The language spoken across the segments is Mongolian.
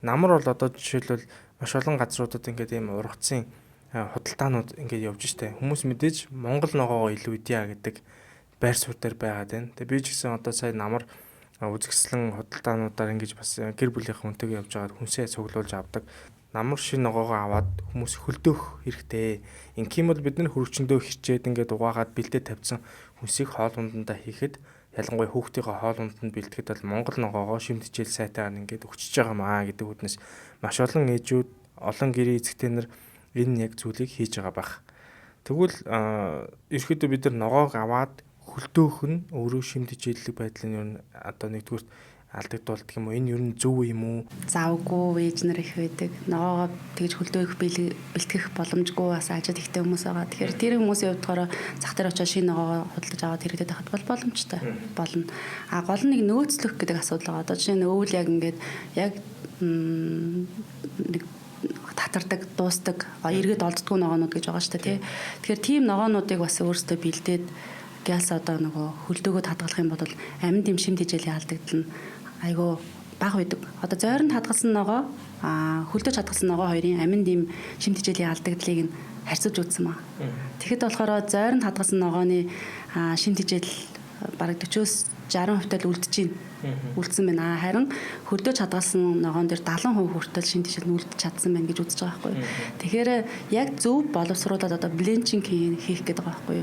Намар бол одоо жишээлбэл маш олон газруудад ингээд ийм ургацын худалдаанууд ингээд явж штэ. Хүмүүс мэдээж Монгол ногоогоо илүү идья гэдэг байр суурь дээр байгаад байна. Тэгээ би ч гэсэн одоо сая намар үзэсгэлэн худалдаануудаар ингэж бас гэр бүлийнхээ хүнтэйгээ явж байгаад хүнсээ цуглуулж авдаг. Намар шин ногоогоо аваад хүмүүс хөлдөөх хэрэгтэй. Ингээм бол бид нар хөрөгчөндөө хичээд ингээд угаагаад бэлдээ тавьсан хүнсийг хоол ундандаа хийхэд ялангуяа хүүхдийнхээ хоол унданд бэлтгэхэд бол Монгол ногоогоо шимт хичээл сайтаар ингээд өгчөж байгаа маа гэдэг үднэс маш олон ээжүүд, олон гэрийн эзэгтэй нар энэ яг зүйлийг хийж байгаа бах. Тэгвэл ерөөхдөө бид нар ногоог аваад хөлдөөх нь өөрөө шимт хичээллэг байдлын юу одоо нэгдүгээр алдагдуулдаг юм уу? Энэ юу н зөв юм уу? Завгүй ээж нар их байдаг. Ногоогоо тэгж хөлдөөх бэлтгэх боломжгүй бас ажил ихтэй хүмүүс байгаа. Тэгэхээр тэр хүмүүсийн хувьд болохоор зах дээр очиж шинэ ногоогоо худалдаж аваад хэрэглээд байхад бол боломжтой болно. А гол нь нэг нөөцлөх гэдэг асуудал байгаа. Одоо жишээ нь өвөл яг ингээд яг нэг татардаг, дуустдаг, эргээд олддгүй ногоонууд гэж байгаа шүү дээ, тий. Тэгэхээр тийм ногоонуудыг бас өөрсдөө бэлдээд гялс одоо нөгөө хөлдөөгөө хадгалах юм бол амин дэм шимт хичээлийн алдагдал нь айгүй бага байдаг. Одоо зойронд хадгалсан ногоо, хөлдөөж хадгалсан ногоо хоёрын амин дэм шимт хичээлийн алдагдлыг нь харьцуулж үзсэн маа. Тэгэхэд болохоор зойронд хадгалсан ногооны шимт хичээл бараг 40-60% л үлдсэн байна. Харин хөлдөөж хадгалсан ногоон дээр 70% хүртэл шимт хичээл нь үлдэж чадсан байна гэж үзэж байгаа байхгүй. Тэгэхээр яг зөв боловсруулаад одоо бленчинг хийх гэдэг байгаа байхгүй.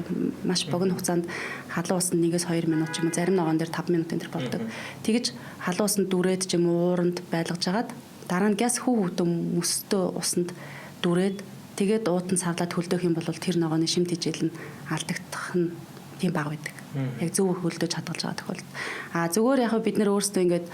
Маш богино хугацаанд халуун усанд 1-2 минут ч юм уу, зарим ногоон дээр 5 минутын дээр болдог. Тэгэж халуун усанд дүрээд ч юм уу ууранд байлгаж хагаад дараа нь газ хүүхдэн мөстөө усанд дүрээд тэгээд уутан савлаад хөлдөөх юм бол тэр ногооны шимт хичээл нь алдагдах нь тийм бага байдаг. Яг зөв хөлдөөж хадгалж байгаа тохиолдолд. Зүгээр яг бид нар өөрсдөө ингээд